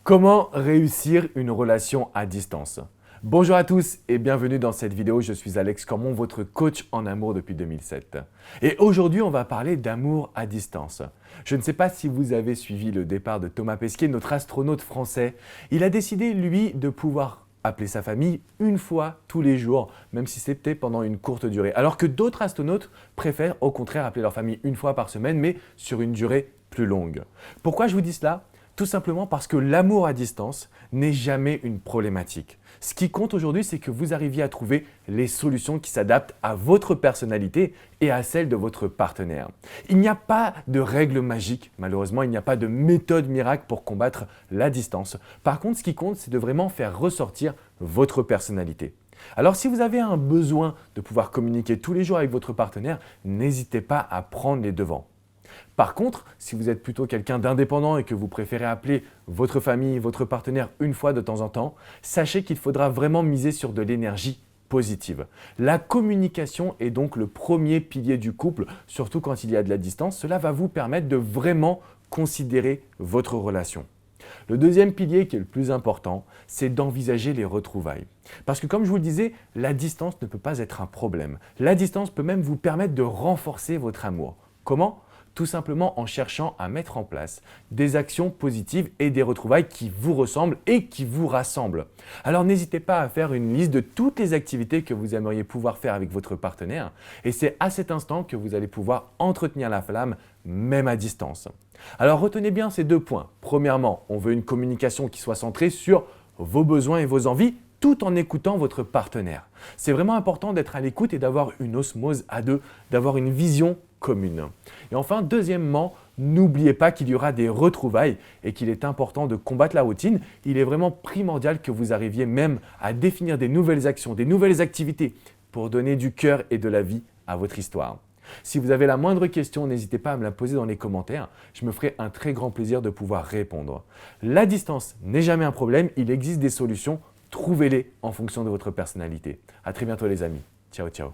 Comment réussir une relation à distance? Bonjour à tous et bienvenue dans cette vidéo. Je suis Alex Cormon, votre coach en amour depuis 2007. Et aujourd'hui, on va parler d'amour à distance. Je ne sais pas si vous avez suivi le départ de Thomas Pesquet, notre astronaute français. Il a décidé, lui, de pouvoir appeler sa famille une fois tous les jours, même si c'était pendant une courte durée. Alors que d'autres astronautes préfèrent au contraire appeler leur famille une fois par semaine, mais sur une durée plus longue. Pourquoi je vous dis cela? Tout simplement parce que l'amour à distance n'est jamais une problématique. Ce qui compte aujourd'hui, c'est que vous arriviez à trouver les solutions qui s'adaptent à votre personnalité et à celle de votre partenaire. Il n'y a pas de règle magique, malheureusement, il n'y a pas de méthode miracle pour combattre la distance. Par contre, ce qui compte, c'est de vraiment faire ressortir votre personnalité. Alors si vous avez un besoin de pouvoir communiquer tous les jours avec votre partenaire, n'hésitez pas à prendre les devants. Par contre, si vous êtes plutôt quelqu'un d'indépendant et que vous préférez appeler votre famille, votre partenaire une fois de temps en temps, sachez qu'il faudra vraiment miser sur de l'énergie positive. La communication est donc le premier pilier du couple, surtout quand il y a de la distance. Cela va vous permettre de vraiment considérer votre relation. Le deuxième pilier qui est le plus important, c'est d'envisager les retrouvailles. Parce que comme je vous le disais, la distance ne peut pas être un problème. La distance peut même vous permettre de renforcer votre amour. Comment ? Tout simplement en cherchant à mettre en place des actions positives et des retrouvailles qui vous ressemblent et qui vous rassemblent. Alors n'hésitez pas à faire une liste de toutes les activités que vous aimeriez pouvoir faire avec votre partenaire et c'est à cet instant que vous allez pouvoir entretenir la flamme même à distance. Alors retenez bien ces deux points. Premièrement, on veut une communication qui soit centrée sur vos besoins et vos envies tout en écoutant votre partenaire. C'est vraiment important d'être à l'écoute et d'avoir une osmose à deux, d'avoir une vision commune. Et enfin, deuxièmement, n'oubliez pas qu'il y aura des retrouvailles et qu'il est important de combattre la routine. Il est vraiment primordial que vous arriviez même à définir des nouvelles actions, des nouvelles activités pour donner du cœur et de la vie à votre histoire. Si vous avez la moindre question, n'hésitez pas à me la poser dans les commentaires. Je me ferai un très grand plaisir de pouvoir répondre. La distance n'est jamais un problème, il existe des solutions. Trouvez-les en fonction de votre personnalité. À très bientôt les amis. Ciao, ciao.